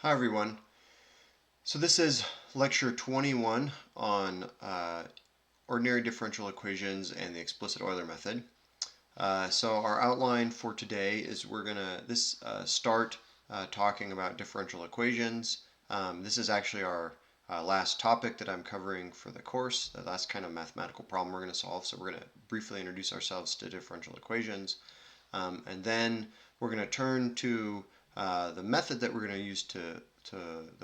Hi everyone. So this is lecture 21 on ordinary differential equations and the explicit Euler method. So our outline for today is we're going to start talking about differential equations. This is actually our last topic that I'm covering for the course, the last kind of mathematical problem we're going to solve. So we're going to briefly introduce ourselves to differential equations. And then we're going to turn to the method that we're going to use that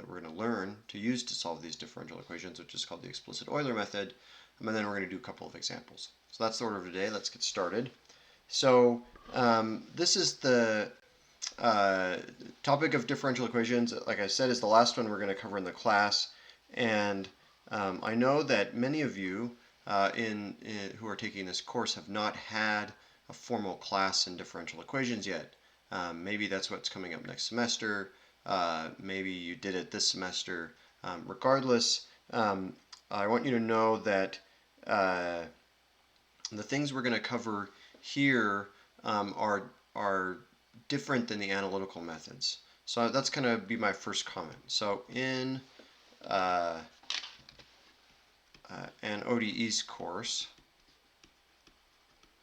we're going to learn to use to solve these differential equations, which is called the explicit Euler method. And then we're going to do a couple of examples. So that's the order of today. Let's get started. So this is the topic of differential equations. Like I said, is the last one we're going to cover in the class. And I know that many of you who are taking this course have not had a formal class in differential equations yet. Maybe that's what's coming up next semester. Maybe you did it this semester. Regardless, I want you to know that the things we're going to cover here are different than the analytical methods. So that's going to be my first comment. So in an ODEs course,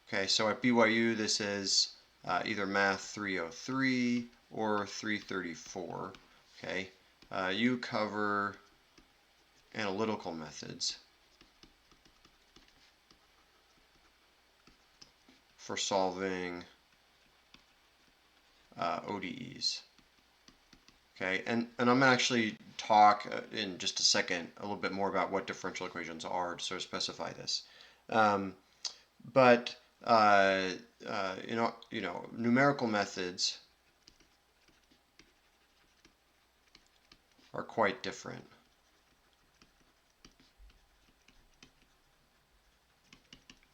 okay, so at BYU this is either Math 303 or 334. Okay, you cover analytical methods for solving ODEs. Okay, and I'm going to actually talk in just a second a little bit more about what differential equations are to sort of specify this. But numerical methods are quite different.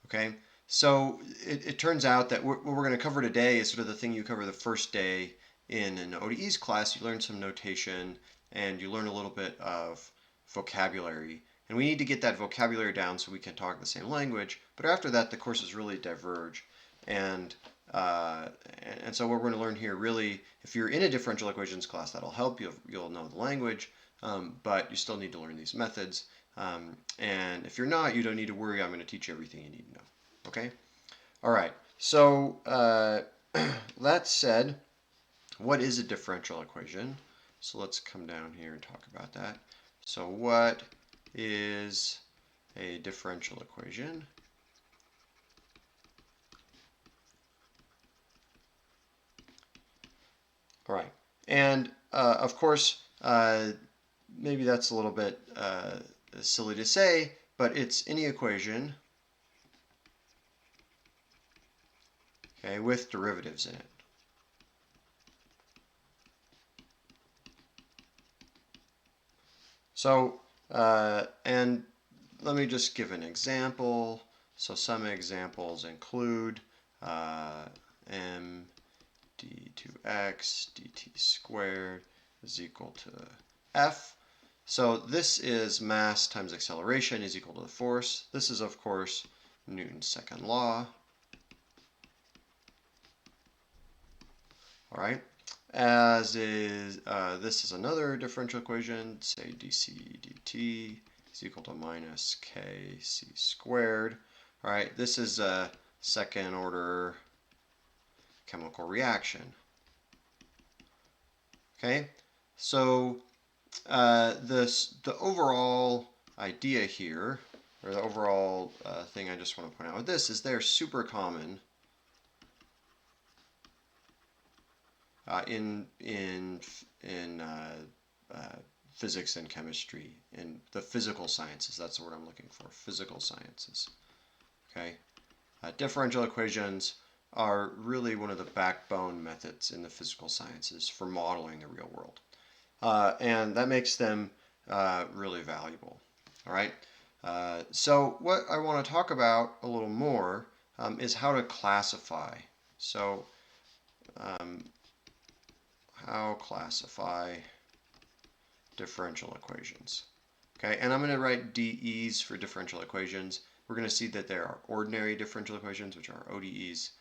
Okay, so it turns out that what we're going to cover today is sort of the thing you cover the first day in an ODEs class. You learn some notation and you learn a little bit of vocabulary. And we need to get that vocabulary down so we can talk the same language. But after that, the courses really diverge. And so what we're going to learn here really, if you're in a differential equations class, that'll help. You'll know the language, but you still need to learn these methods. And if you're not, you don't need to worry. I'm going to teach you everything you need to know. Okay? All right. So that said, what is a differential equation? So let's come down here and talk about that. So what is a differential equation? All right. And of course, maybe that's a little bit silly to say, but it's any equation, okay, with derivatives in it. So, and let me just give an example. So some examples include m d2x dt squared is equal to f. So this is mass times acceleration is equal to the force. This is, of course, Newton's second law. All right. As is, this is another differential equation, say dc dt is equal to minus kc squared. All right, this is a second order chemical reaction. Okay, so the overall idea here, or the overall thing I just want to point out with this is they're super common in physics and chemistry, in the physical sciences. That's the word I'm looking for, physical sciences. Okay, differential equations are really one of the backbone methods in the physical sciences for modeling the real world. And that makes them really valuable. All right. So what I want to talk about a little more is how to classify. So how classify differential equations. Okay, and I'm going to write DEs for differential equations. We're going to see that there are ordinary differential equations, which are ODEs,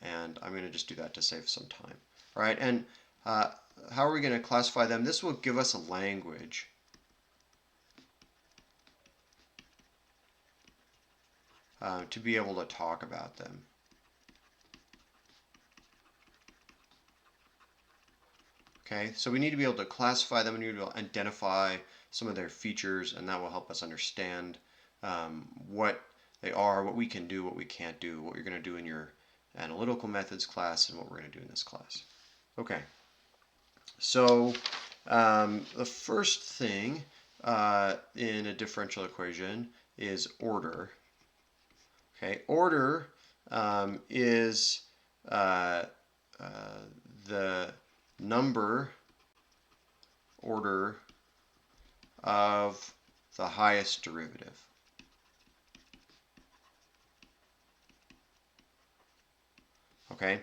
and I'm going to just do that to save some time. All right, and how are we going to classify them? This will give us a language. To be able to talk about them. Okay, so we need to be able to classify them, and we need to identify some of their features, and that will help us understand what they are, what we can do, what we can't do, what you're going to do in your analytical methods class, and what we're going to do in this class. Okay, so the first thing in a differential equation is order. Okay, order is the number order of the highest derivative. Okay,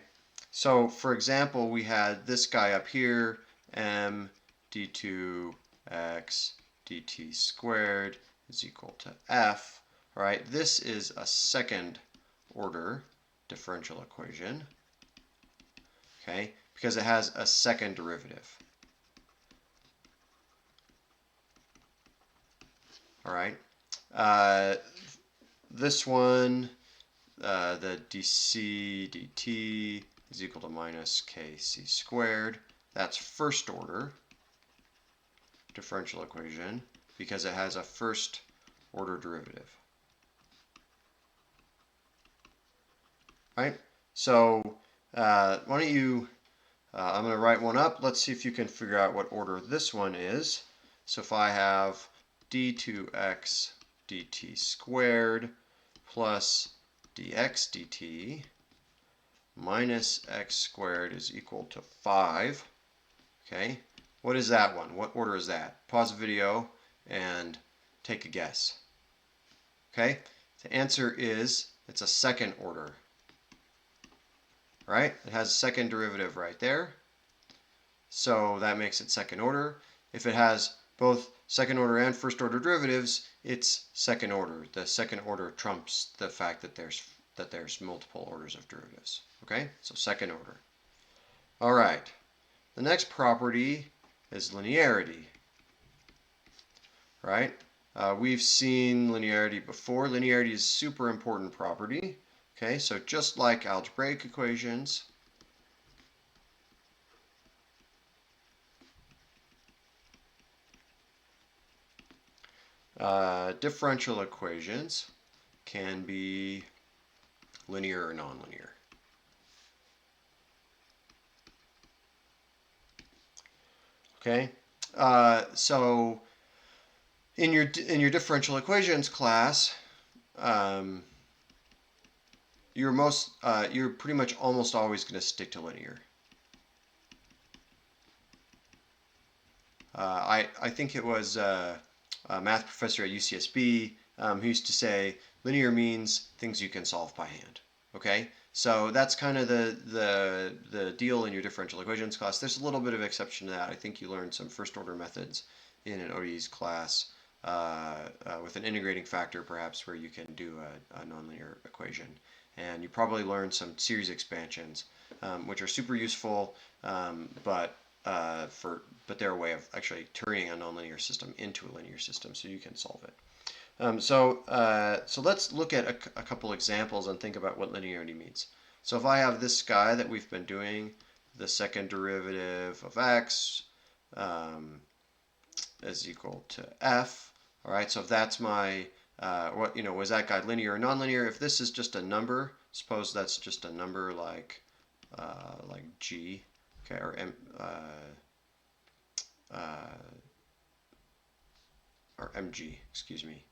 so for example, we had this guy up here, m d2x dt squared is equal to f. All right, this is a second order differential equation, okay, because it has a second derivative. All right, this one, the dc dt is equal to minus kc squared. That's first order differential equation because it has a first order derivative. Right? So why don't you, I'm going to write one up. Let's see if you can figure out what order this one is. So if I have d2x dt squared plus dx dt minus x squared is equal to 5. Okay, what is that one? What order is that? Pause the video and take a guess. Okay, the answer is it's a second order. Right? It has a second derivative right there. So that makes it second order. If it has both second order and first order derivatives, it's second order. The second order trumps the fact that there's multiple orders of derivatives. Okay? So second order. All right. The next property is linearity. Right? We've seen linearity before. Linearity is a super important property. Okay, so just like algebraic equations, differential equations can be linear or nonlinear. Okay, so in your differential equations class, you're pretty much almost always going to stick to linear. I think it was a math professor at UCSB who used to say linear means things you can solve by hand. Okay, so that's kind of the deal in your differential equations class. There's a little bit of exception to that. I think you learned some first order methods in an ODEs class with an integrating factor perhaps where you can do a nonlinear equation. And you probably learned some series expansions which are super useful, but they're a way of actually turning a nonlinear system into a linear system so you can solve it. So let's look at a couple examples and think about what linearity means. So if I have this guy that we've been doing, the second derivative of x is equal to f. All right, so if that's my was that guy linear or nonlinear? If this is just a number, suppose that's just a number like g, okay, or m, or mg, excuse me.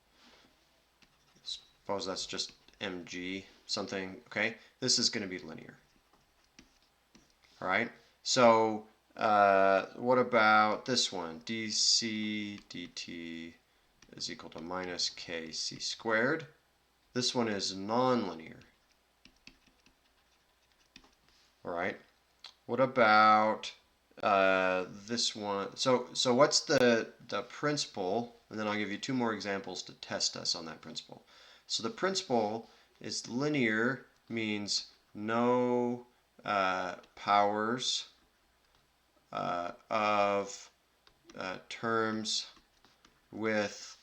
Suppose that's just mg something, okay? This is going to be linear. All right, so what about this one? dc dt is equal to minus kc squared. This one is nonlinear. All right, what about this one? So what's the principle? And then I'll give you two more examples to test us on that principle. So the principle is linear means no powers of terms with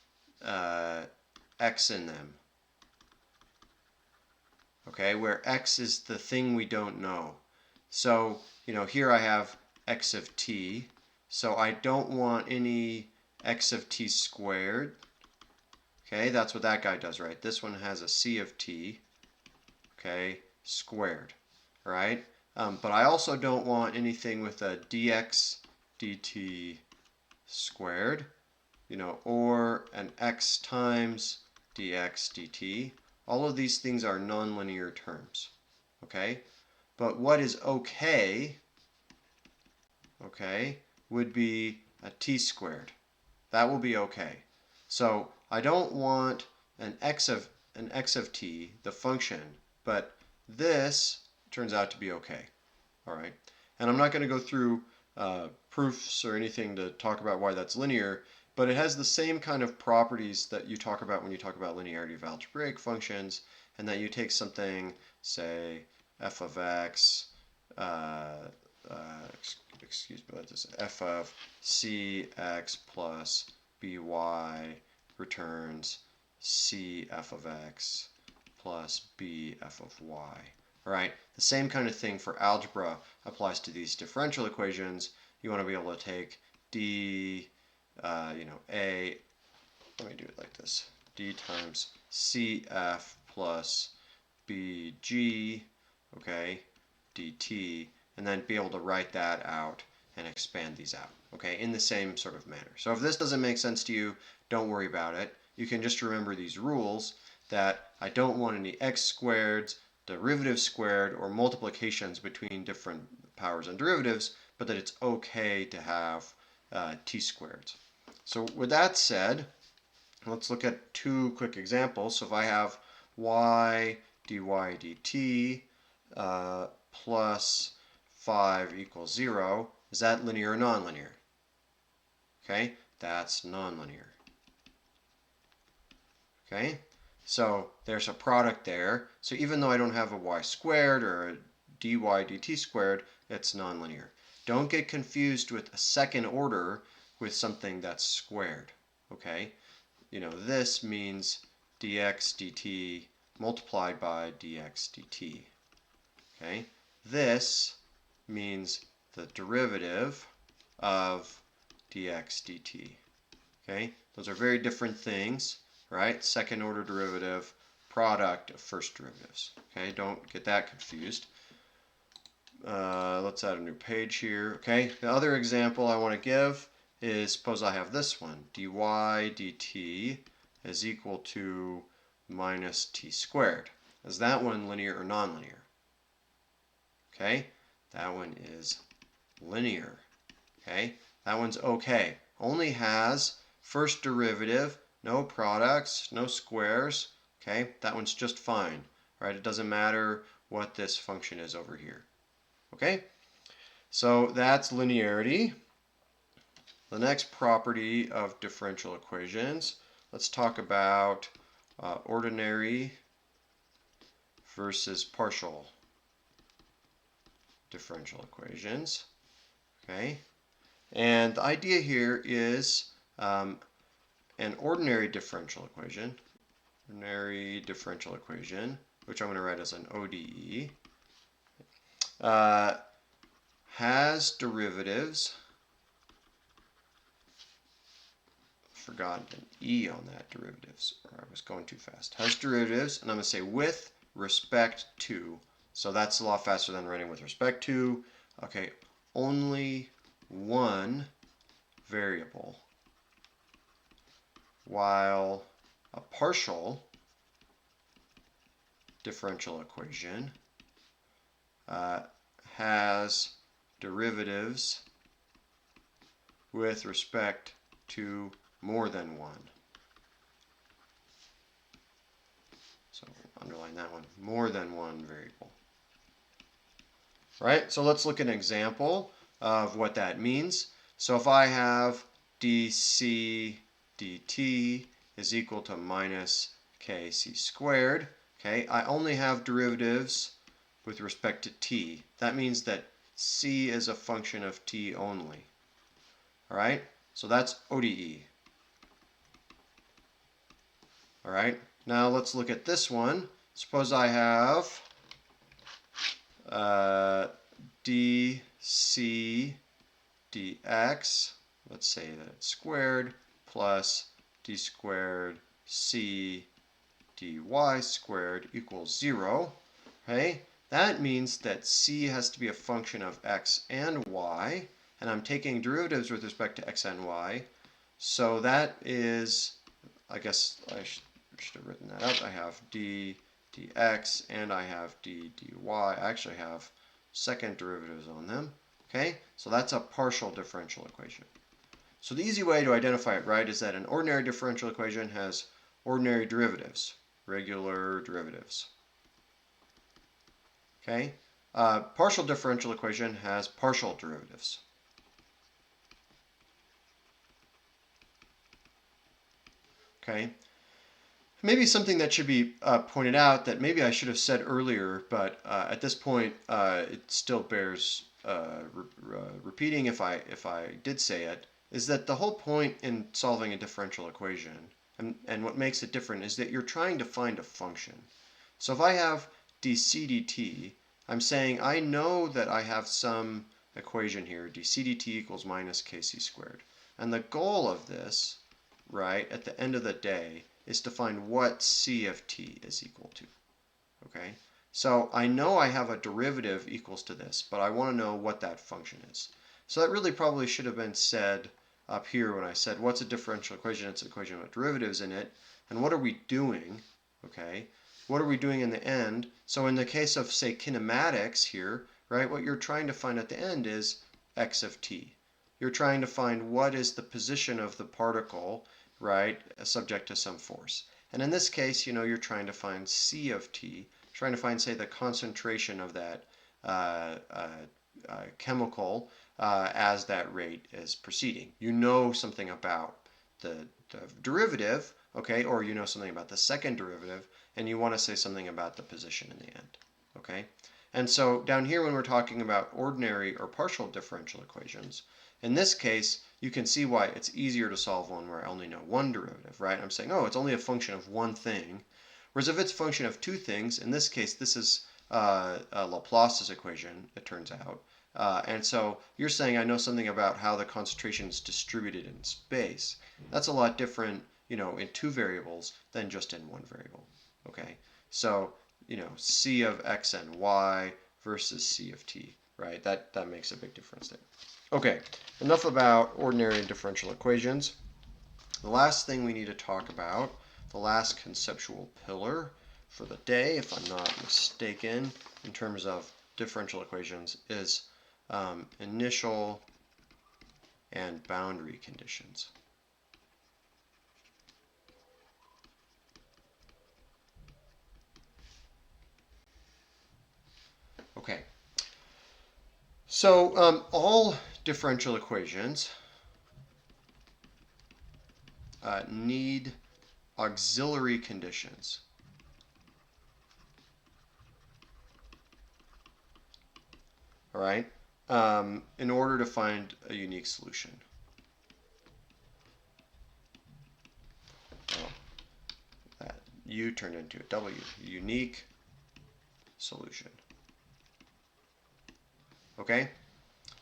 x in them. Okay, where x is the thing we don't know. So, here I have x of t. So I don't want any x of t squared. Okay, that's what that guy does, right? This one has a c of t, okay, squared, right? But I also don't want anything with a dx dt squared, or an x times dx dt. All of these things are nonlinear terms, okay? But what is okay, would be a t squared. That will be okay. So I don't want an x of t, the function, but this turns out to be okay. All right, and I'm not going to go through proofs or anything to talk about why that's linear, but it has the same kind of properties that you talk about when you talk about linearity of algebraic functions, and that you take something, say, f of x, excuse me, let's just f of cx plus by returns cf of x plus bf of y. All right, the same kind of thing for algebra applies to these differential equations. You want to be able to take d, a, let me do it like this, d times cf plus bg, okay, dt, and then be able to write that out and expand these out, okay, in the same sort of manner. So if this doesn't make sense to you, don't worry about it. You can just remember these rules that I don't want any x squareds, derivatives squared, or multiplications between different powers and derivatives, but that it's okay to have t squareds. So with that said, let's look at two quick examples. So if I have y dy dt plus 5 equals 0, is that linear or nonlinear? Okay, that's nonlinear. Okay, so there's a product there. So even though I don't have a y squared or a dy dt squared, it's nonlinear. Don't get confused with a second order with something that's squared. Okay, this means dx dt multiplied by dx dt. Okay, this means the derivative of dx dt. Okay, those are very different things, right? Second order derivative, product of first derivatives. Okay, don't get that confused. Let's add a new page here. Okay, the other example I want to give is, suppose I have this one, dy dt is equal to minus t squared. Is that one linear or nonlinear? Okay, that one is linear. Okay, that one's okay. Only has first derivative, no products, no squares. Okay, that one's just fine. Right, it doesn't matter what this function is over here. Okay, so that's linearity. The next property of differential equations, let's talk about ordinary versus partial differential equations. Okay, and the idea here is an ordinary differential equation, which I'm going to write as an ODE, has derivatives. Forgot an E on that, derivatives, or I was going too fast. Has derivatives, and I'm going to say with respect to. So that's a lot faster than writing with respect to. Okay, only one variable, while a partial differential equation has derivatives with respect to more than one. So underline that one, more than one variable. Right, so let's look at an example of what that means. So if I have dc dt is equal to minus kc squared, okay, I only have derivatives with respect to t. That means that c is a function of t only. All right, so that's ODE. All right, now let's look at this one. Suppose I have dc dx, let's say that it's squared, plus d squared c dy squared equals 0. Okay, that means that c has to be a function of x and y, and I'm taking derivatives with respect to x and y. So that is, I guess I should have written that out. I have d dx and I have d dy. I actually have second derivatives on them. Okay, so that's a partial differential equation. So the easy way to identify it, right, is that an ordinary differential equation has ordinary derivatives, regular derivatives. Okay, partial differential equation has partial derivatives. Okay, maybe something that should be pointed out that maybe I should have said earlier, but at this point it still bears repeating if I did say it, is that the whole point in solving a differential equation, and what makes it different, is that you're trying to find a function. So if I have dc dt, I'm saying I know that I have some equation here, dc dt equals minus kc squared. And the goal of this, right, at the end of the day, is to find what c of t is equal to. Okay, so I know I have a derivative equals to this, but I want to know what that function is. So that really probably should have been said up here when I said what's a differential equation? It's an equation with derivatives in it. And what are we doing? Okay, what are we doing in the end? So in the case of, say, kinematics here, right, what you're trying to find at the end is x of t. You're trying to find what is the position of the particle, right, subject to some force. And in this case, you know, you're trying to find c of t, trying to find, say, the concentration of that chemical as that rate is proceeding. You know something about the derivative, okay, or you know something about the second derivative, and you want to say something about the position in the end, okay? And so down here when we're talking about ordinary or partial differential equations, in this case, you can see why it's easier to solve one where I only know one derivative, right? I'm saying, oh, it's only a function of one thing. Whereas if it's a function of two things, in this case, this is Laplace's equation, it turns out. And so you're saying I know something about how the concentration is distributed in space. That's a lot different, you know, in two variables than just in one variable. Okay, so you know, c of x and y versus c of t, right? That makes a big difference there. Okay, enough about ordinary and differential equations. The last thing we need to talk about, the last conceptual pillar for the day, if I'm not mistaken, in terms of differential equations, is initial and boundary conditions. Okay, so all differential equations need auxiliary conditions. All right, in order to find a unique solution. Well, that U turned into a W, unique solution. Okay,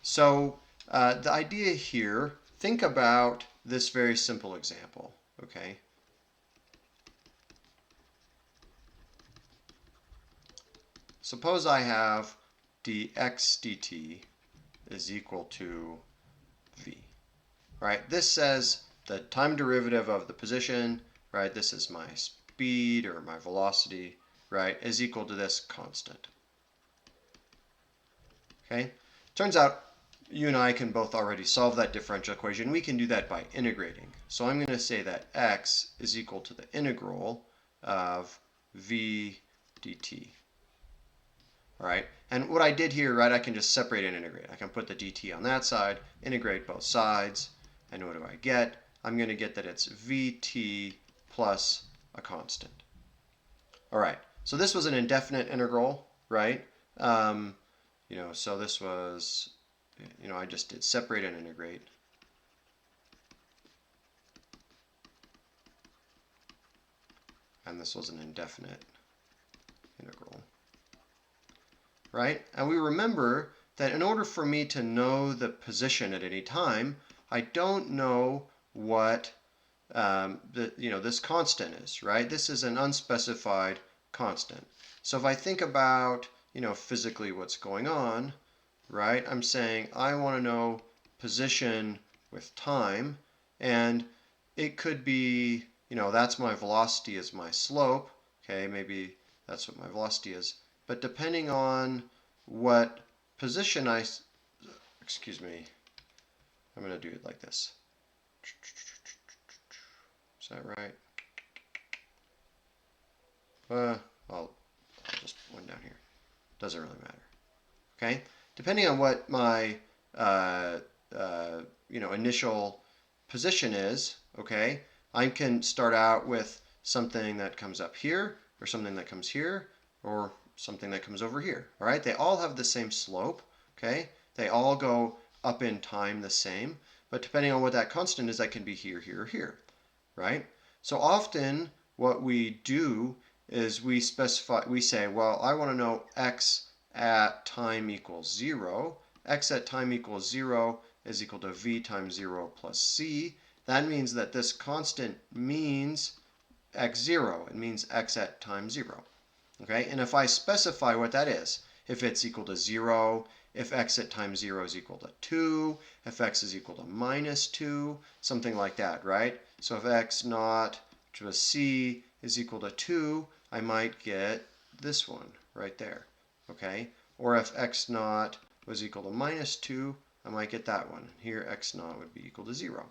so the idea here, think about this very simple example, okay? Suppose I have dx dt is equal to v, right? This says the time derivative of the position, right? This is my speed or my velocity, right? Is equal to this constant. Okay, turns out you and I can both already solve that differential equation. We can do that by integrating. So I'm going to say that x is equal to the integral of v dt. All right, and what I did here, right, I can just separate and integrate. I can put the dt on that side, integrate both sides, and what do I get? I'm going to get that it's vt plus a constant. All right, so this was an indefinite integral, right? so this was, I just did separate and integrate. And this was an indefinite integral, right? And we remember that in order for me to know the position at any time, I don't know what this constant is, right? This is an unspecified constant. So if I think about, physically what's going on, right? I'm saying I want to know position with time, and it could be, that's my velocity is my slope. Okay, maybe that's what my velocity is. But depending on what position excuse me, I'm going to do it like this. Is that right? I'll just one down here. Doesn't really matter. Okay, depending on what my initial position is, okay, I can start out with something that comes up here, or something that comes here, or something that comes over here. All right, they all have the same slope. Okay, they all go up in time the same, but depending on what that constant is, that can be here, here, or here. Right? So often what we do is we say, well, I want to know x at time equals 0. X at time equals 0 is equal to v times 0 plus c. That means that this constant means x0. It means x at time 0. Okay? And if I specify what that is, if it's equal to 0, if x at time 0 is equal to 2, if x is equal to minus 2, something like that, right? So if x naught, which was c, is equal to 2, I might get this one right there, okay? Or if x naught was equal to minus 2, I might get that one. Here x naught would be equal to 0.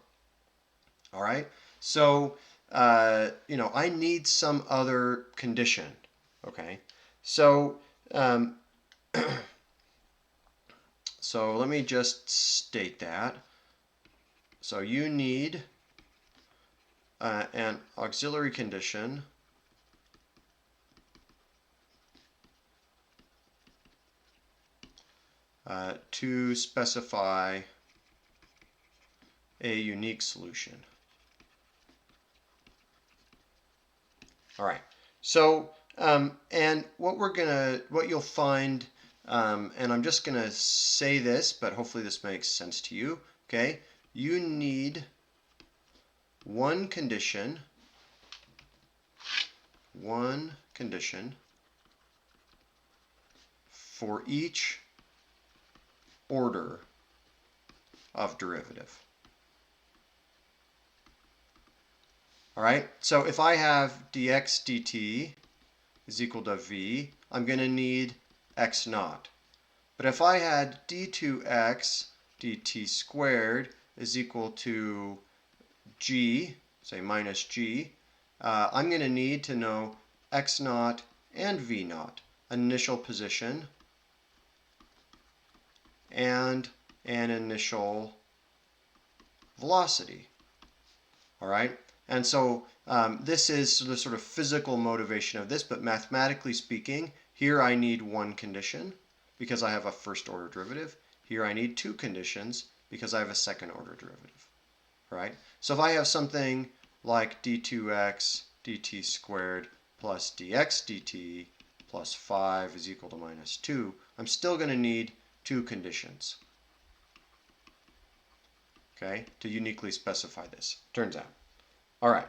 All right? So, I need some other condition, okay? So, so let me just state that. So you need an auxiliary condition to specify a unique solution. All right. So and what you'll find, and I'm just gonna say this, but hopefully this makes sense to you. Okay, you need one condition for each order of derivative. All right, so if I have dx dt is equal to v, I'm going to need x naught. But if I had d2x dt squared is equal to g, say minus g, I'm going to need to know x naught and v naught, an initial position and an initial velocity. All right, and so this is the sort of physical motivation of this, but mathematically speaking, here I need one condition because I have a first order derivative. Here I need two conditions because I have a second order derivative. All right, so if I have something like d2x dt squared plus dx dt plus 5 is equal to minus 2, I'm still going to need two conditions, okay, to uniquely specify this, turns out. All right,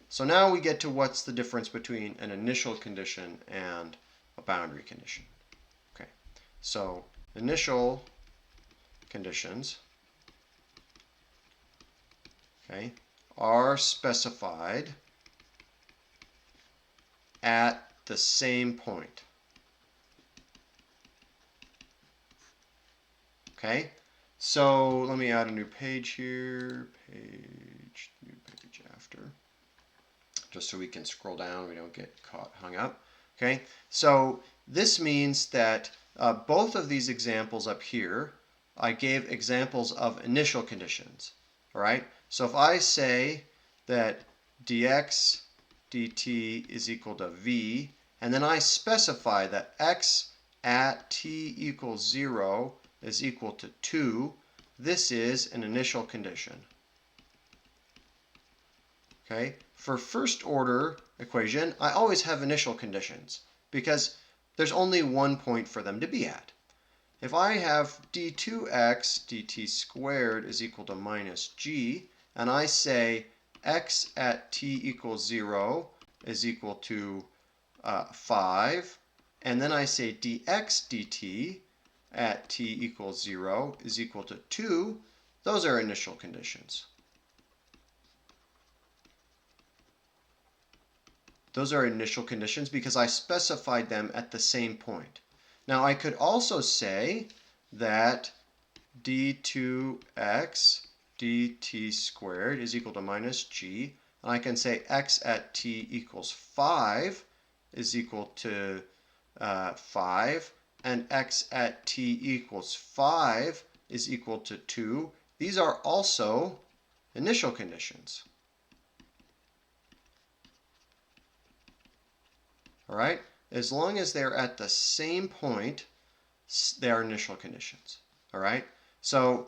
so now we get to what's the difference between an initial condition and a boundary condition. Okay, so initial conditions, okay, are specified at the same point. Okay, so let me add a new page here, new page after, just so we can scroll down, we don't get hung up. Okay, so this means that both of these examples up here, I gave examples of initial conditions. All right, so if I say that dx dt is equal to v, and then I specify that x at t equals 0 is equal to 2, this is an initial condition. Okay? For first order equation, I always have initial conditions because there's only one point for them to be at. If I have d2x dt squared is equal to minus g, and I say x at t equals 0 is equal to 5, and then I say dx dt at t equals 0 is equal to 2, those are initial conditions. Those are initial conditions because I specified them at the same point. Now I could also say that d2x dt squared is equal to minus g, and I can say x at t equals 5 is equal to 5, and x at t equals 5 is equal to 2. These are also initial conditions. All right? As long as they're at the same point, they are initial conditions. All right? So,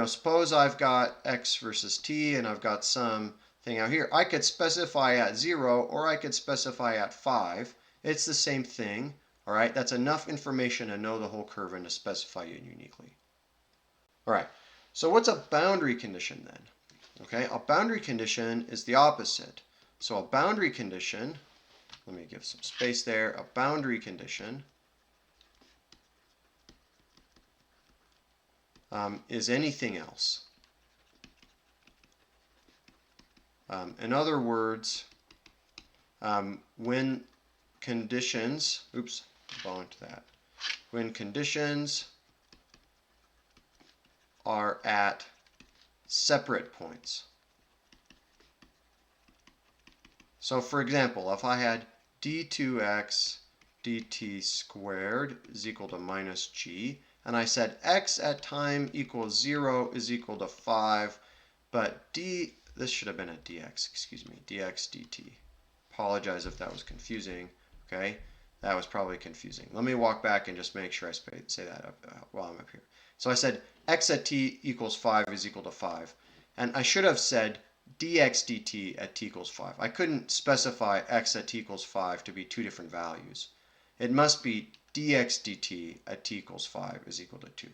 suppose I've got x versus t and I've got some thing out here. I could specify at 0 or I could specify at 5. It's the same thing. All right? That's enough information to know the whole curve and to specify it uniquely. All right. So what's a boundary condition then? Okay? A boundary condition is the opposite. So a boundary condition, let me give some space there. A boundary condition is anything else. In other words, when conditions, when conditions are at separate points. So for example, if I had d2x dt squared is equal to minus g, and I said x at time equals 0 is equal to 5, but this should have been a dx, dx dt. Apologize if that was confusing, okay? That was probably confusing. Let me walk back and just make sure I say that while I'm up here. So I said x at t equals 5 is equal to 5, and I should have said dx dt at t equals 5. I couldn't specify x at t equals 5 to be two different values. It must be dx dt at t equals 5 is equal to 2.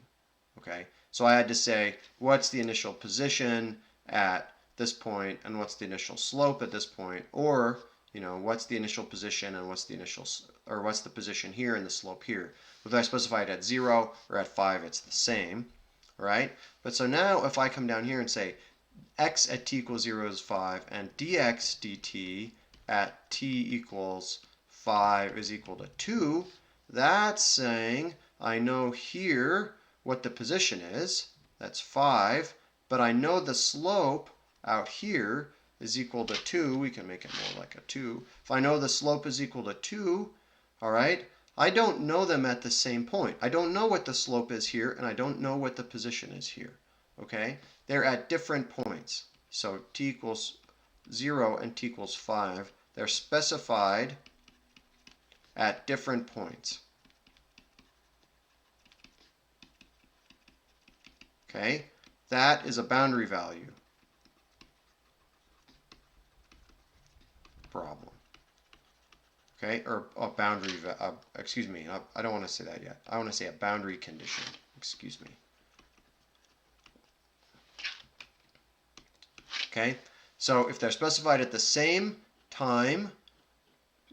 Okay? So I had to say, what's the initial position at this point, and what's the initial slope at this point, or what's the initial position and what's the position here and the slope here. Whether I specify it at 0 or at 5, it's the same, right? But so now if I come down here and say x at t equals 0 is 5, and dx dt at t equals 5 is equal to 2, that's saying I know here what the position is, that's 5, but I know the slope out here is equal to 2. We can make it more like a 2. If I know the slope is equal to 2, all right, I don't know them at the same point. I don't know what the slope is here, and I don't know what the position is here, okay? They're at different points. So t equals 0 and t equals 5, they're specified at different points. Okay, that is a boundary value problem. Okay, or a boundary, excuse me, I don't want to say that yet. I want to say a boundary condition, excuse me. Okay, so if they're specified at the same time,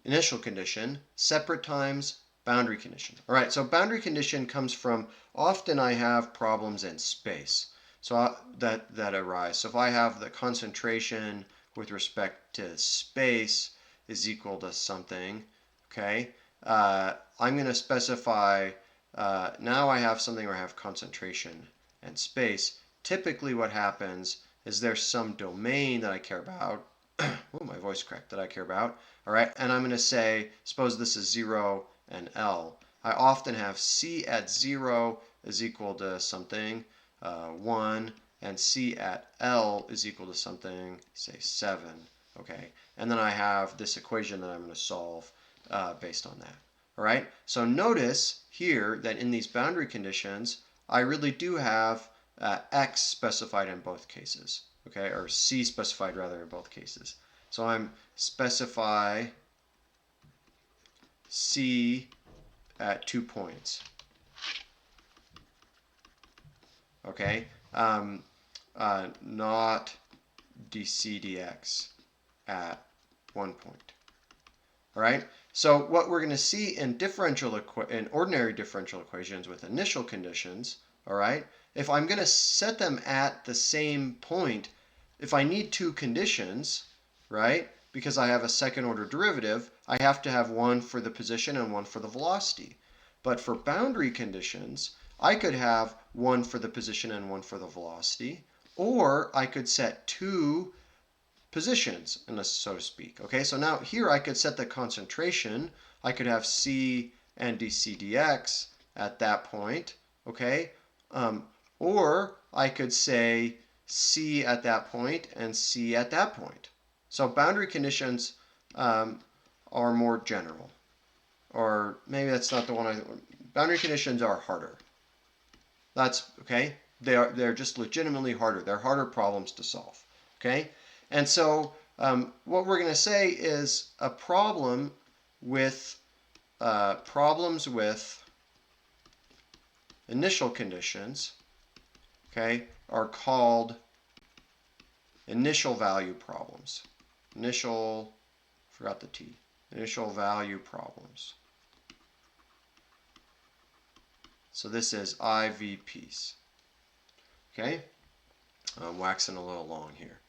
initial condition, separate times, boundary condition. All right, so boundary condition comes from, often I have problems in space so that arise. So if I have the concentration with respect to space is equal to something, okay, I'm going to specify, now I have something where I have concentration and space. Typically what happens is there's some domain that I care about. Oh, my voice cracked, that I care about. All right, and I'm going to say, suppose this is 0 and L. I often have C at 0 is equal to something, 1, and C at L is equal to something, say 7. Okay, and then I have this equation that I'm going to solve based on that. All right, so notice here that in these boundary conditions, I really do have x specified in both cases, okay, or c specified rather in both cases. So I'm specify c at 2 points, okay, not dc dx at 1 point. All right. So what we're going to see in ordinary differential equations with initial conditions, all right, if I'm going to set them at the same point, if I need two conditions, right, because I have a second order derivative, I have to have one for the position and one for the velocity. But for boundary conditions, I could have one for the position and one for the velocity, or I could set two positions, so to speak. Okay, so now here I could set the concentration. I could have c and dc dx at that point, okay? Or I could say c at that point and c at that point. So boundary conditions are more general. Or maybe that's not the one boundary conditions are harder. That's okay. They're just legitimately harder. They're harder problems to solve. Okay? And so what we're going to say is a problem with problems with initial conditions, okay, are called initial value problems. Forgot the T. Initial value problems. So this is IVPs. Okay? I'm waxing a little long here.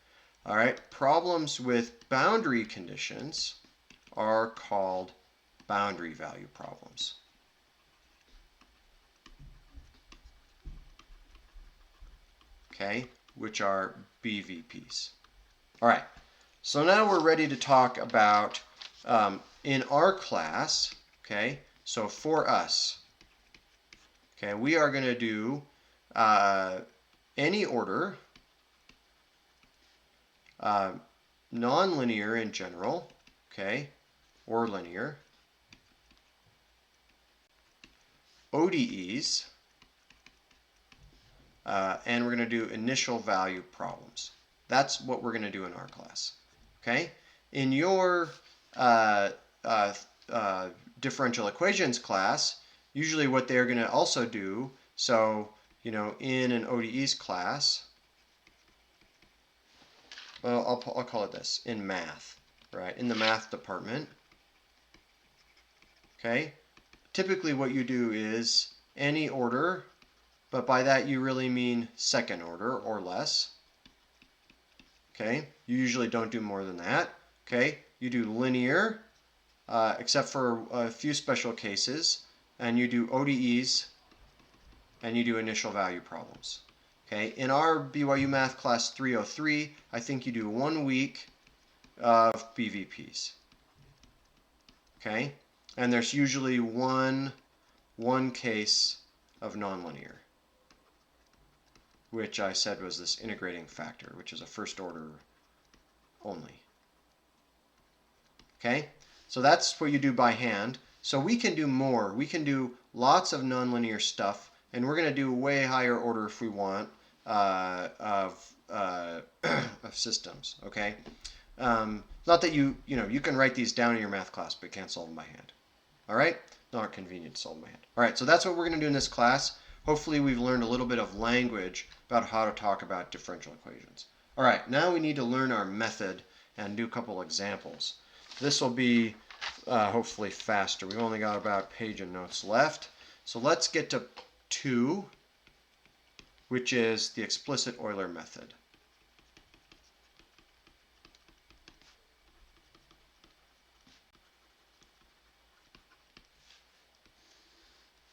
All right, problems with boundary conditions are called boundary value problems. Okay, which are BVPs. All right, so now we're ready to talk about in our class, okay, so for us, okay, we are going to do any order, nonlinear in general, okay, or linear, ODEs, and we're going to do initial value problems. That's what we're going to do in our class, okay? In your differential equations class, usually what they're going to also do, so, you know, in an ODEs class, well, I'll call it this, in math, right? In the math department, okay? Typically what you do is any order, but by that you really mean second order or less, okay? You usually don't do more than that, okay? You do linear, except for a few special cases, and you do ODEs, and you do initial value problems. Okay, in our BYU Math class 303, I think you do 1 week of BVPs. Okay, and there's usually one case of nonlinear, which I said was this integrating factor, which is a first order only. Okay, so that's what you do by hand. So we can do more. We can do lots of nonlinear stuff, and we're going to do way higher order if we want of systems. Okay, not that you can write these down in your math class, but can't solve them by hand. All right, not convenient to solve by hand. All right, so that's what we're going to do in this class. Hopefully we've learned a little bit of language about how to talk about differential equations. All right, now we need to learn our method and do a couple examples. This will be hopefully faster. We've only got about a page of notes left. So let's get to 2, which is the explicit Euler method.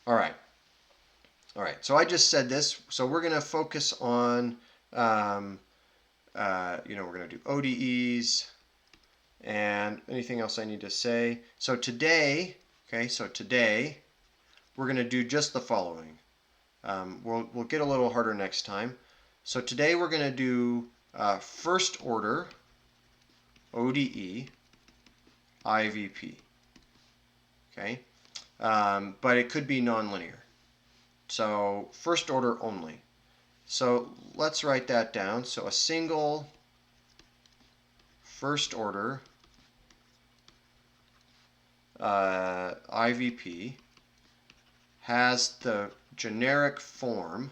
All right. All right, so I just said this. So we're going to focus on, we're going to do ODEs and anything else I need to say. So today, we're going to do just the following. We'll get a little harder next time. So today we're going to do first order ODE IVP. Okay. but it could be nonlinear. So first order only. So let's write that down. So a single first order IVP has the generic form.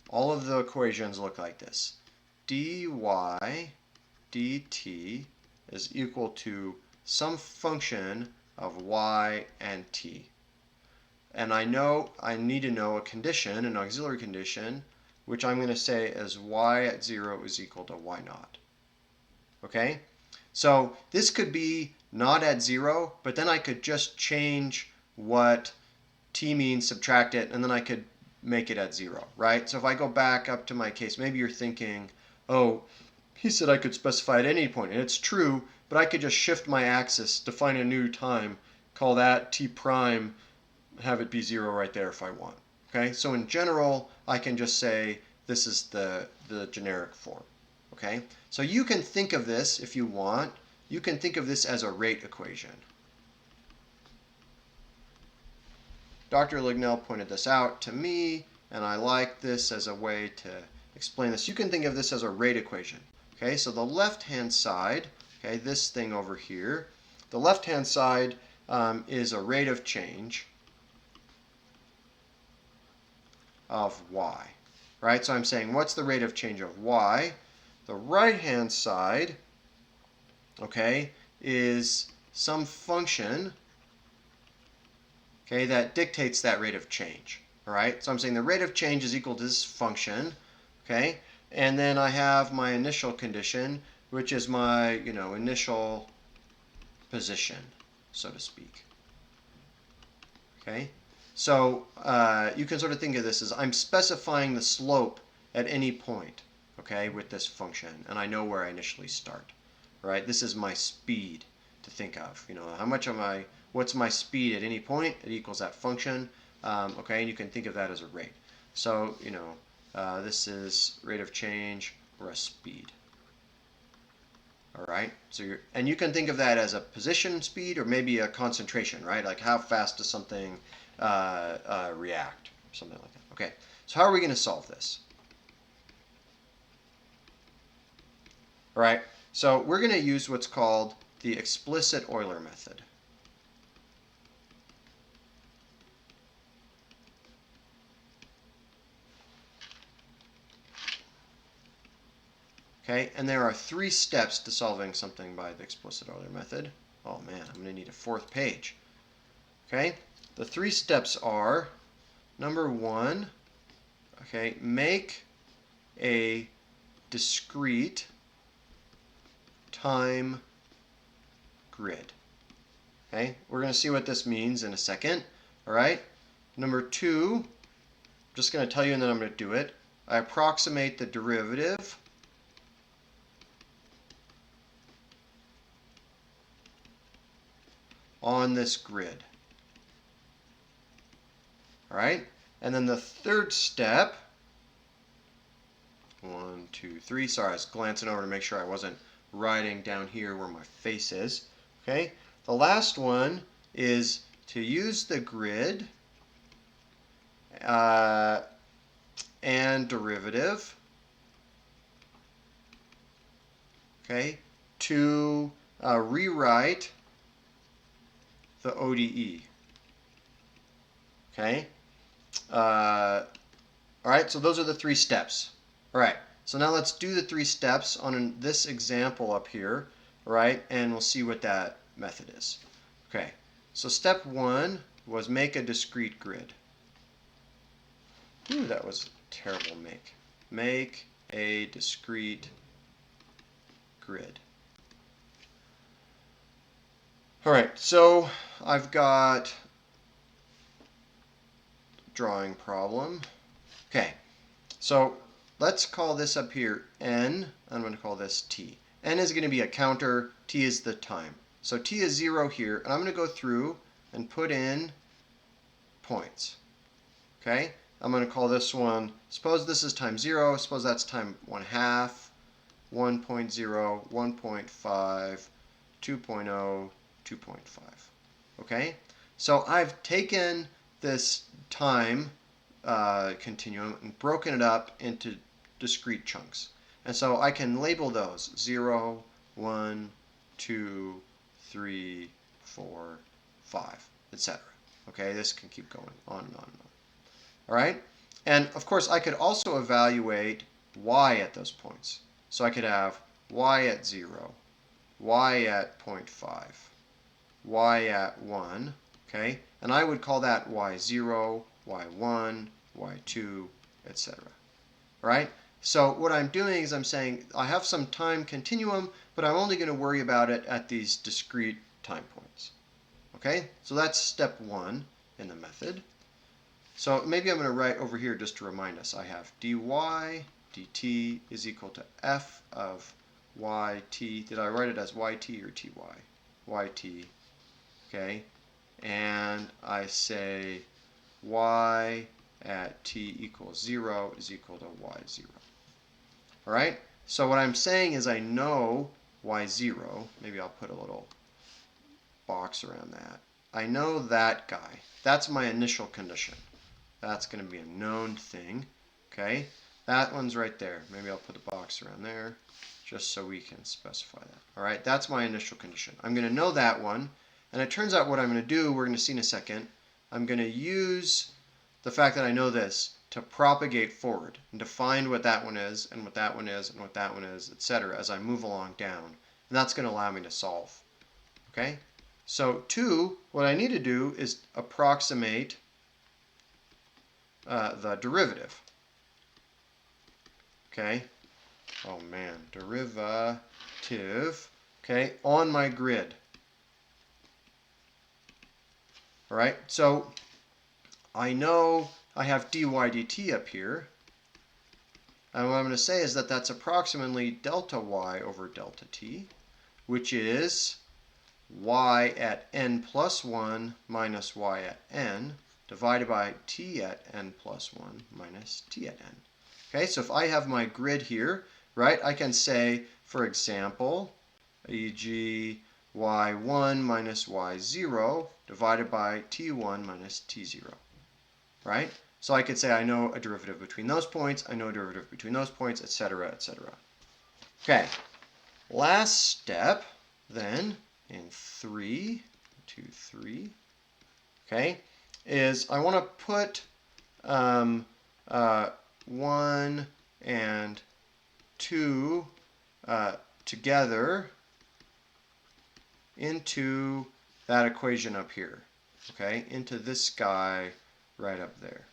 All of the equations look like this. dy dt is equal to some function of y and t. And I know I need to know a condition, an auxiliary condition, which I'm going to say is y at 0 is equal to y naught. Okay? So this could be not at 0, but then I could just change what t means, subtract it, and then I could make it at 0, right? So if I go back up to my case, maybe you're thinking, oh, he said I could specify at any point, and it's true, but I could just shift my axis, define a new time, call that t prime, have it be 0 right there if I want. Okay, so in general, I can just say this is the generic form. Okay, so you can think of this, if you want, you can think of this as a rate equation. Dr. Lignell pointed this out to me, and I like this as a way to explain this. You can think of this as a rate equation. Okay, so the left-hand side, okay, this thing over here, the left-hand side is a rate of change of y, right? So I'm saying, what's the rate of change of y? The right-hand side, okay, is some function, okay, that dictates that rate of change, all right? So I'm saying the rate of change is equal to this function, okay? And then I have my initial condition, which is my, initial position, so to speak, okay? So you can sort of think of this as I'm specifying the slope at any point, okay, with this function, and I know where I initially start, right? This is my speed to think of. How much am I? What's my speed at any point? It equals that function, okay, and you can think of that as a rate. So this is rate of change or a speed. All right. So you can think of that as a position speed or maybe a concentration, right? Like how fast does something react, or something like that. Okay. So how are we going to solve this? All right. So we're going to use what's called the explicit Euler method. Okay, and there are 3 steps to solving something by the explicit Euler method. Oh man, I'm going to need a 4th page. Okay, the 3 steps are, number 1, okay, make a discrete time grid. Okay, we're going to see what this means in a second. All right, number 2, I'm just going to tell you and then I'm going to do it. I approximate the derivative on this grid. All right, and then the 3rd step, 1, 2, 3, sorry, I was glancing over to make sure I wasn't writing down here where my face is. Okay, the last one is to use the grid and derivative, okay, to rewrite the ODE. Okay. All right. So those are the 3 steps. All right. So now let's do the 3 steps on this example up here. All right, and we'll see what that method is. Okay. So step 1 was make a discrete grid. Ooh, that was a terrible make. Make a discrete grid. All right, so I've got drawing problem. Okay, so let's call this up here n. I'm going to call this t. N is going to be a counter, t is the time. So t is 0 here, and I'm going to go through and put in points. Okay, I'm going to call this one, suppose this is time 0, suppose that's time 1/2, 1.0, 1.5, 2.0, 2.5. Okay, So I've taken this time continuum and broken it up into discrete chunks. And so I can label those 0, 1, 2, 3, 4, 5, etc. Okay, this can keep going on and on and on. All right? And of course, I could also evaluate y at those points. So I could have y at 0, y at 0.5, y at 1, okay? And I would call that y0, y1, y2, etc. Right? So what I'm doing is I'm saying I have some time continuum, but I'm only going to worry about it at these discrete time points. Okay? So that's step 1 in the method. So maybe I'm going to write over here just to remind us. I have dy dt is equal to f of yt. Did I write it as yt or ty? Yt. Okay? And I say y at t equals 0 is equal to y0. All right? So what I'm saying is I know y0. Maybe I'll put a little box around that. I know that guy. That's my initial condition. That's going to be a known thing. Okay? That one's right there. Maybe I'll put a box around there just so we can specify that. All right? That's my initial condition. I'm going to know that one. And it turns out what I'm going to do, we're going to see in a second, I'm going to use the fact that I know this to propagate forward and to find what that one is and what that one is and what that one is, etc. as I move along down. And that's going to allow me to solve. Okay? So 2, what I need to do is approximate the derivative. Okay? Oh man, derivative, okay, on my grid. All right, so I know I have dy dt up here. And what I'm going to say is that that's approximately delta y over delta t, which is y at n plus 1 minus y at n divided by t at n plus 1 minus t at n. Okay, so if I have my grid here, right, I can say, for example, e.g. y1 minus y0 divided by t1 minus t0, right? So I could say I know a derivative between those points, I know a derivative between those points, etc., etc. Okay, last step then in 3, okay, is I want to put 1 and 2 together into that equation up here, okay, into this guy right up there,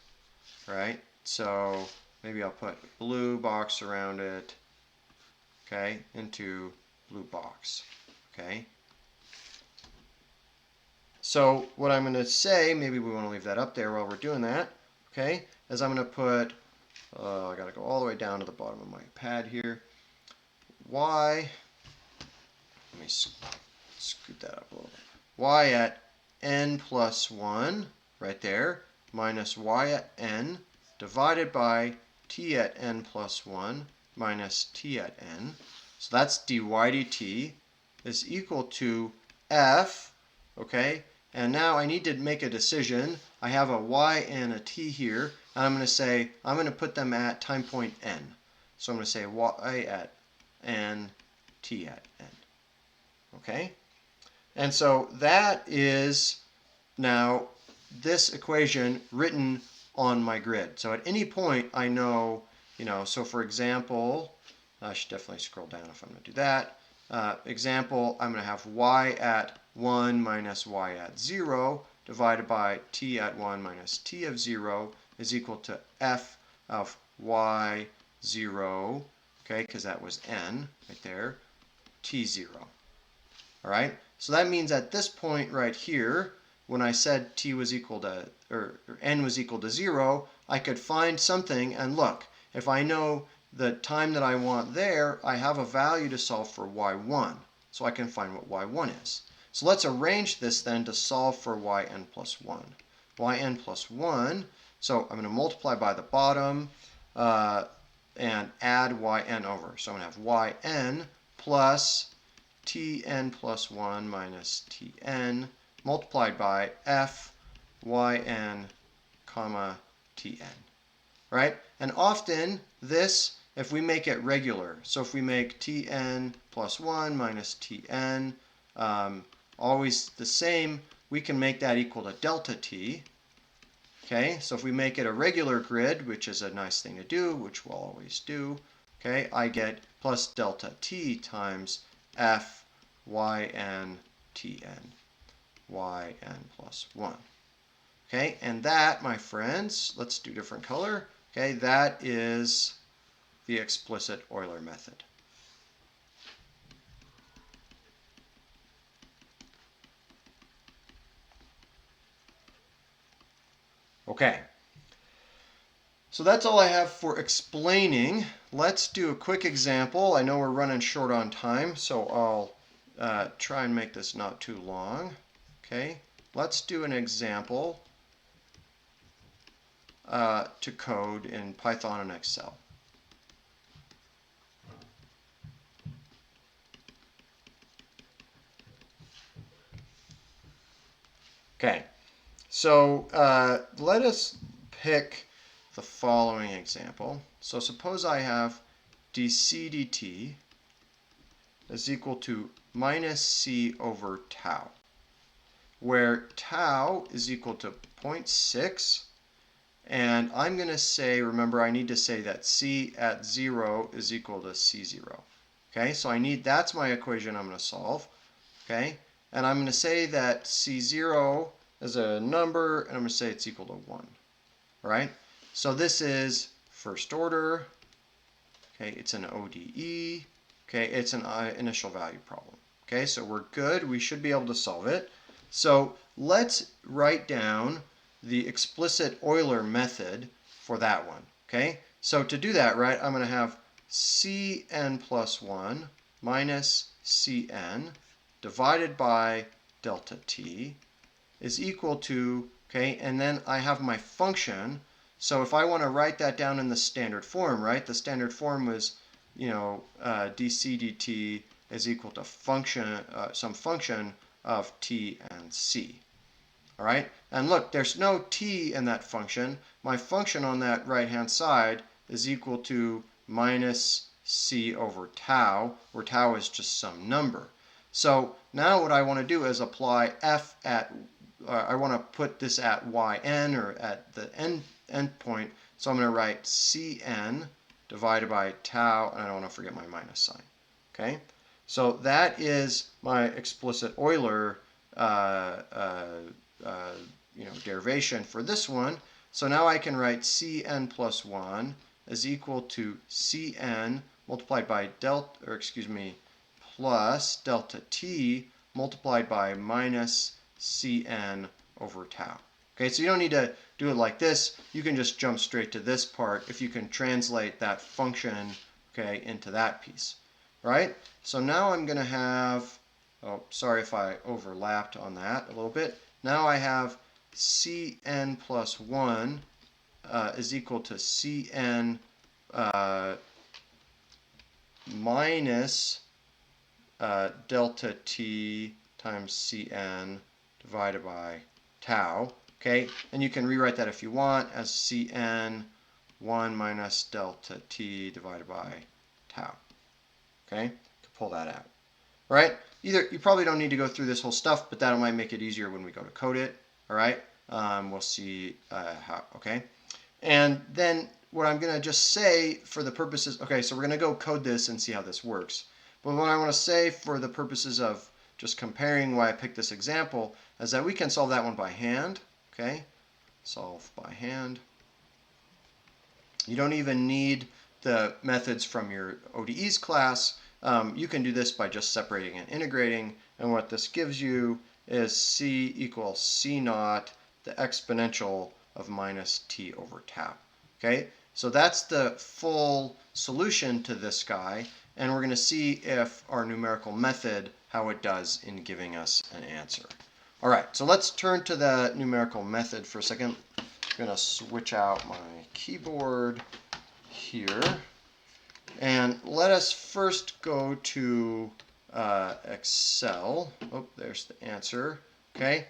right? So maybe I'll put blue box around it, okay, into blue box, okay? So what I'm going to say, maybe we want to leave that up there while we're doing that, okay, is I'm going to put, I got to go all the way down to the bottom of my pad here, y, let me scoot that up a little bit, y at n plus 1, right there, minus y at n, divided by t at n plus 1 minus t at n. So that's dy dt is equal to f, okay? And now I need to make a decision. I have a y and a t here, and I'm going to say, I'm going to put them at time point n. So I'm going to say y at n, t at n, okay? And so that is now this equation written on my grid. So at any point I know, so for example, I should definitely scroll down if I'm going to do that. Example, I'm going to have y at 1 minus y at 0 divided by t at 1 minus t of 0 is equal to f of y0, okay, because that was n right there, t0. All right, so that means at this point right here, when I said t was equal to, or n was equal to 0, I could find something, and look, if I know the time that I want there, I have a value to solve for y1, so I can find what y1 is. So let's arrange this then to solve for yn plus 1. Yn plus 1, so I'm going to multiply by the bottom and add yn over. So I'm going to have yn plus tn plus 1 minus tn multiplied by f yn comma tn, right? And often this, if we make it regular, so if we make tn plus 1 minus tn always the same, we can make that equal to delta t. Okay, so if we make it a regular grid, which is a nice thing to do, which we'll always do, okay, I get plus delta t times f yn tn, yn plus 1. Okay, and that, my friends, let's do different color. Okay, that is the explicit Euler method. Okay, so that's all I have for explaining. Let's do a quick example. I know we're running short on time, so I'll try and make this not too long. Okay, let's do an example to code in Python and Excel. Okay, so let us pick the following example. So suppose I have dc dt is equal to minus c over tau, where tau is equal to 0.6, and I'm going to say, remember, I need to say that c at 0 is equal to c0. Okay, so that's my equation I'm going to solve. Okay, and I'm going to say that c0 is a number, and I'm going to say it's equal to 1. All right, so this is first order. Okay, it's an ODE. Okay, it's an initial value problem. Okay, so we're good. We should be able to solve it. So let's write down the explicit Euler method for that one. Okay, so to do that, right, I'm going to have CN plus 1 minus CN divided by delta t is equal to, okay, and then I have my function. So if I want to write that down in the standard form, right, the standard form was, dc dt is equal to function, some function of t and c. All right, and look, there's no t in that function. My function on that right-hand side is equal to minus c over tau, where tau is just some number. So now what I want to do is apply f at, I want to put this at yn, or at the end point. So I'm going to write cn divided by tau, and I don't want to forget my minus sign. Okay, so that is my explicit Euler derivation for this one. So now I can write cn plus 1 is equal to cn multiplied by plus delta t multiplied by minus cn over tau. Okay, so you don't need to do it like this. You can just jump straight to this part if you can translate that function, okay, into that piece. Right? So now I'm going to have, oh, sorry if I overlapped on that a little bit. Now I have cn plus 1 is equal to cn minus delta t times cn divided by tau. Okay, and you can rewrite that if you want as cn 1 minus delta t divided by tau. Okay, to pull that out. All right, you probably don't need to go through this whole stuff, but that might make it easier when we go to code it. All right, we'll see how. Okay, and then what I'm going to just say for the purposes, okay, so we're going to go code this and see how this works. But what I want to say for the purposes of just comparing why I picked this example is that we can solve that one by hand. Okay, solve by hand. You don't even need the methods from your ODEs class. You can do this by just separating and integrating, and what this gives you is c equals c naught, the exponential of minus t over tau. Okay, so that's the full solution to this guy, and we're going to see if our numerical method, how it does in giving us an answer. All right, so let's turn to the numerical method for a second. I'm going to switch out my keyboard here. And let us first go to Excel. Oh, there's the answer. Okay,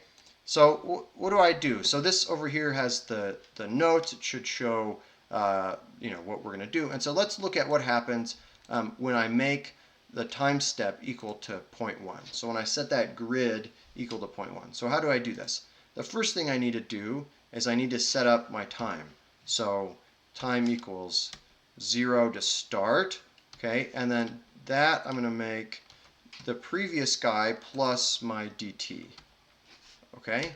So what do I do? So this over here has the notes. It should show what we're going to do. And so let's look at what happens when I make the time step equal to 0.1. So when I set that grid equal to 0.1. So how do I do this? The first thing I need to do is I need to set up my time. So time equals 0 to start, okay? And then that I'm going to make the previous guy plus my dt, okay?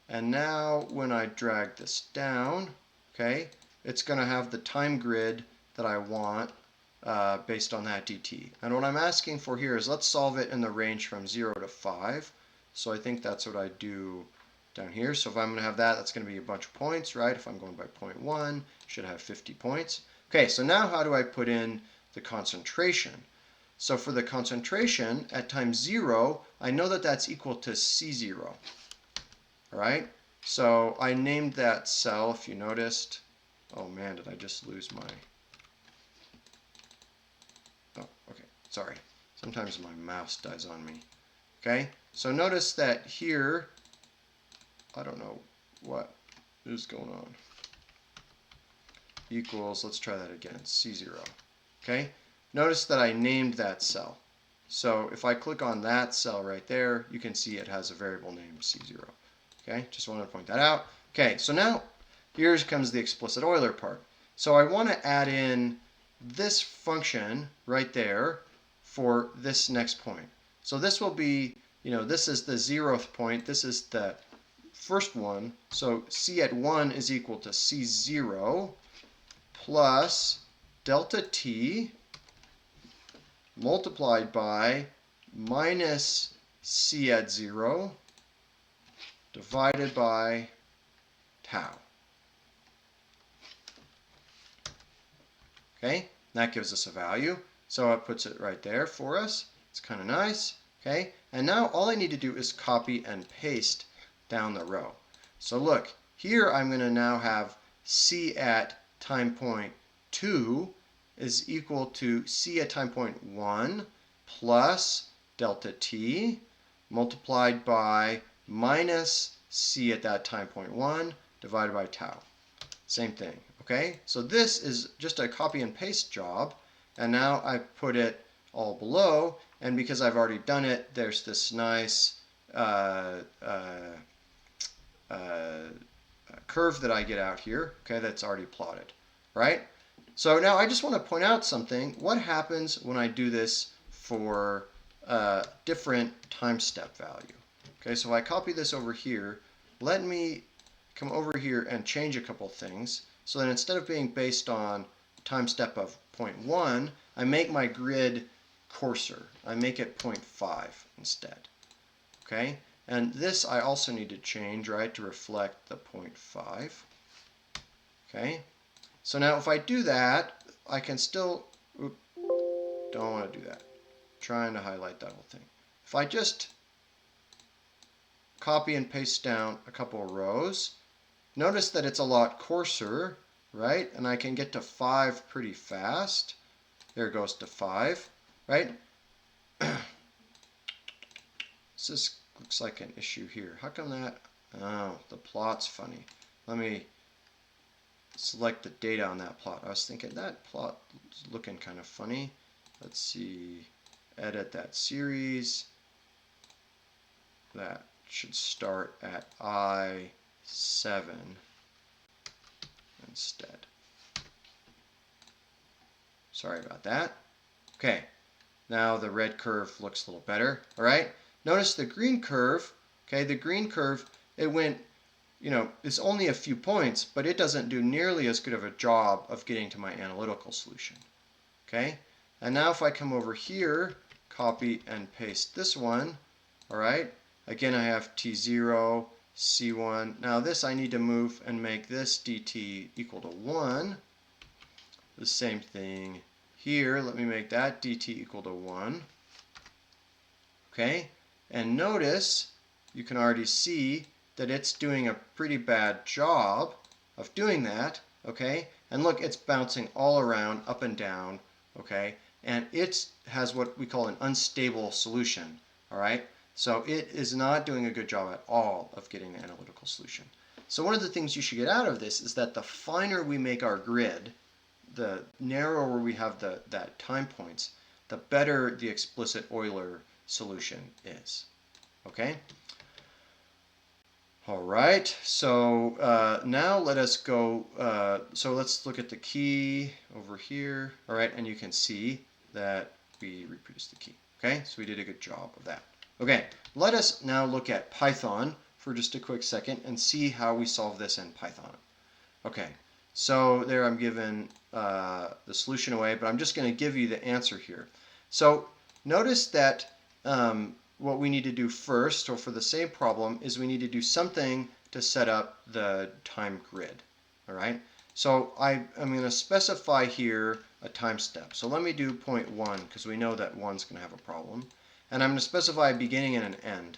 And now when I drag this down, okay, it's going to have the time grid that I want based on that dt. And what I'm asking for here is let's solve it in the range from 0 to 5. So I think that's what I do down here. So if I'm going to have that, that's going to be a bunch of points, right? If I'm going by 0.1, should have 50 points. Okay, so now how do I put in the concentration? So for the concentration at time 0, I know that that's equal to C0. All right? So I named that cell, if you noticed. Oh man, did I just lose my... Oh, okay, sorry. Sometimes my mouse dies on me. Okay, so notice that here, I don't know what is going on. Equals, let's try that again, C0. Okay, notice that I named that cell. So if I click on that cell right there, you can see it has a variable named C0. Okay, just wanted to point that out. Okay, so now here comes the explicit Euler part. So I want to add in this function right there for this next point. So this will be, this is the 0th point. This is the first one. So C at 1 is equal to C0 plus delta t multiplied by minus C at 0 divided by tau. Okay, that gives us a value. So it puts it right there for us. It's kind of nice. Okay, and now all I need to do is copy and paste down the row. So look, here I'm going to now have C at time point 2 is equal to C at time point 1 plus delta t multiplied by minus C at that time point 1 divided by tau. Same thing, okay? So this is just a copy and paste job, and now I put it all below, and because I've already done it, there's this nice curve that I get out here, okay, that's already plotted, right? So now I just want to point out something. What happens when I do this for different time step value? Okay, so if I copy this over here, let me come over here and change a couple things so that instead of being based on time step of 0.1, I make my grid coarser. I make it 0.5 instead. Okay, and this I also need to change, right, to reflect the 0.5. Okay, so now if I do that, I can still, don't want to do that. I'm trying to highlight that whole thing. If I just copy and paste down a couple of rows, notice that it's a lot coarser, right? And I can get to 5 pretty fast. There it goes to 5, right? This looks like an issue here. How come that? Oh, the plot's funny. Let me select the data on that plot. I was thinking that plot is looking kind of funny. Let's see. Edit that series. That should start at I7 instead. Sorry about that. Okay, now the red curve looks a little better. All right, notice the green curve. Okay, the green curve, it went, it's only a few points, but it doesn't do nearly as good of a job of getting to my analytical solution. Okay, and now if I come over here, copy and paste this one, all right, again I have T0, C1. Now this I need to move and make this dt equal to 1. The same thing here. Let me make that dt equal to 1. Okay, and notice you can already see that it's doing a pretty bad job of doing that. Okay, and look, it's bouncing all around, up and down. Okay, and it has what we call an unstable solution. All right, So it is not doing a good job at all of getting an analytical solution. So one of the things you should get out of this is that the finer we make our grid, the narrower we have that time points, the better the explicit Euler solution is. Okay? All right, so now let us go, so let's look at the key over here. All right, and you can see that we reproduced the key. Okay, so we did a good job of that. Okay, let us now look at Python for just a quick second and see how we solve this in Python. Okay, so there I'm giving the solution away, but I'm just going to give you the answer here. So notice that what we need to do first, or for the same problem, is we need to do something to set up the time grid. All right, so I'm going to specify here a time step. So let me do 0.1 because we know that 1's going to have a problem. And I'm going to specify a beginning and an end.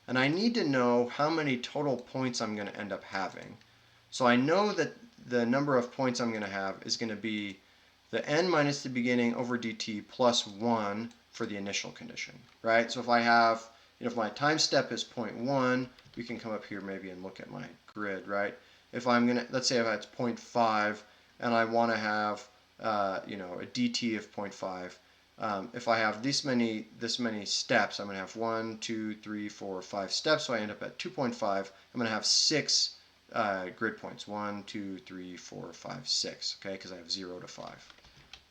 And I need to know how many total points I'm going to end up having. So I know that the number of points I'm going to have is going to be the end minus the beginning over dt plus 1 for the initial condition, right? So if I have, if my time step is 0.1, we can come up here maybe and look at my grid, right? If I'm going to, let's say if it's 0.5 and I want to have, a dt of 0.5, if I have this many steps, I'm going to have 1, 2, 3, 4, 5 steps, so I end up at 2.5. I'm going to have 6 grid points, 1, 2, 3, 4, 5, 6, okay, because I have 0 to 5,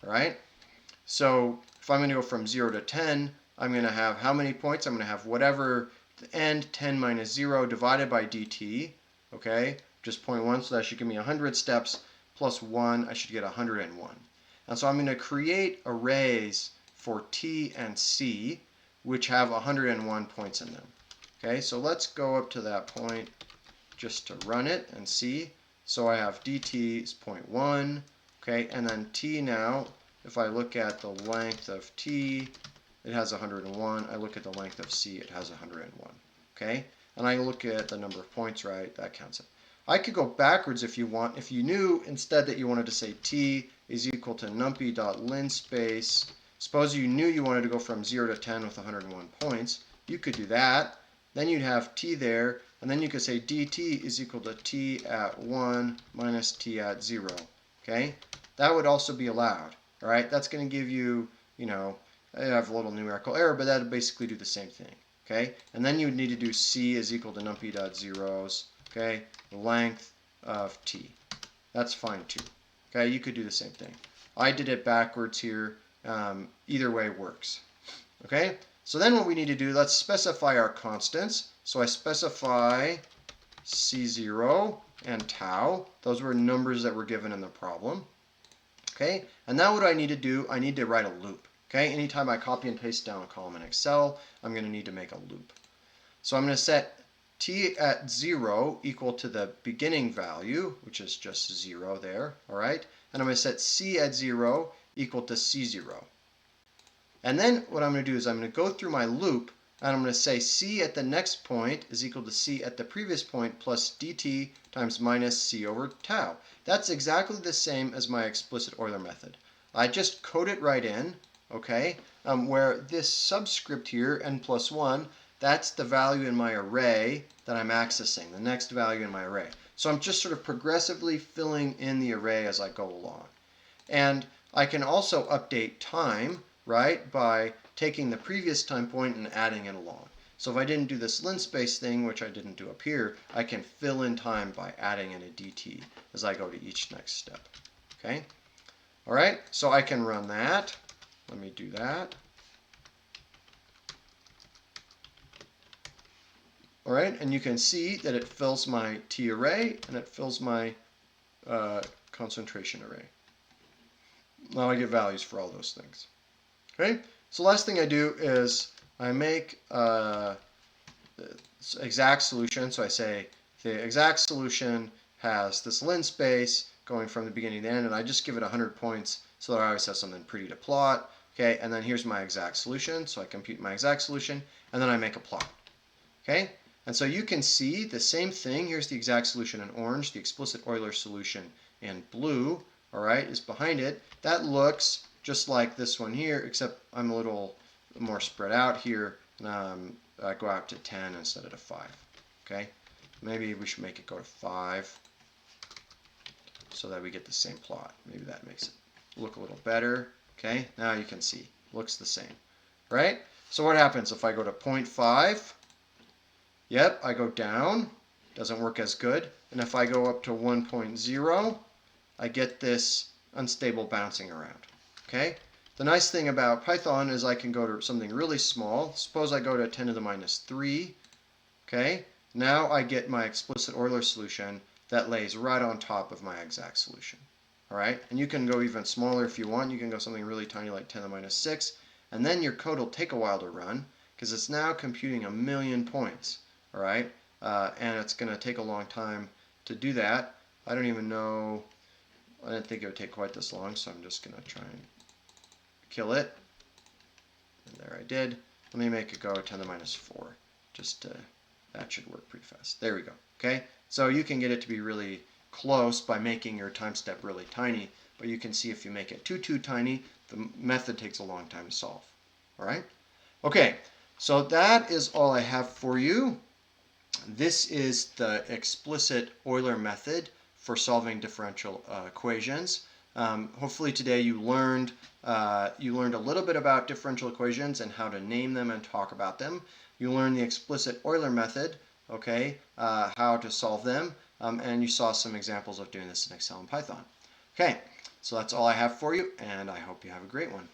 all right? So if I'm going to go from 0 to 10, I'm going to have how many points? I'm going to have whatever the end 10 minus 0 divided by dt, okay, just 0.1, so that should give me 100 steps, plus 1, I should get 101. And so I'm going to create arrays for t and c, which have 101 points in them. Okay, so let's go up to that point just to run it and see. So I have dt is 0.1, okay, and then t now, if I look at the length of t, it has 101. I look at the length of c, it has 101. Okay, and I look at the number of points, right? That counts it. I could go backwards if you want. If you knew instead that you wanted to say t is equal to numpy.linspace, suppose you knew you wanted to go from 0 to 10 with 101 points, you could do that. Then you'd have t there, and then you could say dt is equal to t at 1 minus t at 0. Okay, that would also be allowed. All right, that's going to give you, I have a little numerical error, but that would basically do the same thing. Okay, and then you would need to do c is equal to numpy.zeros, okay, the length of t. That's fine too. Okay, you could do the same thing. I did it backwards here. Either way works. Okay, so then what we need to do, let's specify our constants. So I specify c0 and tau. Those were numbers that were given in the problem. Okay, and now what do I need to do? I need to write a loop. Okay, anytime I copy and paste down a column in Excel, I'm going to need to make a loop. So I'm going to set t at 0 equal to the beginning value, which is just 0 there, all right? And I'm going to set c at 0 equal to c0. And then what I'm going to do is I'm going to go through my loop, and I'm going to say c at the next point is equal to c at the previous point plus dt times minus c over tau. That's exactly the same as my explicit Euler method. I just code it right in, okay, where this subscript here, n plus 1, that's the value in my array that I'm accessing, the next value in my array. So I'm just sort of progressively filling in the array as I go along. And I can also update time, right, by taking the previous time point and adding it along. So if I didn't do this linspace thing, which I didn't do up here, I can fill in time by adding in a dt as I go to each next step. Okay? All right, so I can run that. Let me do that. All right, and you can see that it fills my t array and it fills my concentration array. Now I get values for all those things. Okay, so last thing I do is I make the exact solution. So I say the exact solution has this linspace going from the beginning to the end, and I just give it 100 points so that I always have something pretty to plot. Okay, and then here's my exact solution. So I compute my exact solution, and then I make a plot. Okay, and so you can see the same thing. Here's the exact solution in orange. The explicit Euler solution in blue, all right, is behind it. That looks just like this one here, except I'm a little more spread out here. go out to 10 instead of to 5. Okay, maybe we should make it go to 5 so that we get the same plot. Maybe that makes it look a little better. Okay, now you can see, looks the same, right? So what happens if I go to 0.5? Yep, I go down, doesn't work as good. And if I go up to 1.0, I get this unstable bouncing around. Okay, the nice thing about Python is I can go to something really small. Suppose I go to 10 to the minus 3. Okay, now I get my explicit Euler solution that lays right on top of my exact solution. All right, and you can go even smaller if you want. You can go something really tiny like 10 to the minus 6, and then your code will take a while to run because it's now computing 1,000,000 points. All right, and it's going to take a long time to do that. I don't even know. I didn't think it would take quite this long, so I'm just going to try and kill it. And there I did. Let me make it go 10 to the minus 4. Just that should work pretty fast. There we go. Okay, so you can get it to be really close by making your time step really tiny, but you can see if you make it too tiny, the method takes a long time to solve. All right? Okay, so that is all I have for you. This is the explicit Euler method for solving differential equations. Hopefully today you learned a little bit about differential equations and how to name them and talk about them. You learned the explicit Euler method, okay, how to solve them, and you saw some examples of doing this in Excel and Python. Okay, so that's all I have for you, and I hope you have a great one.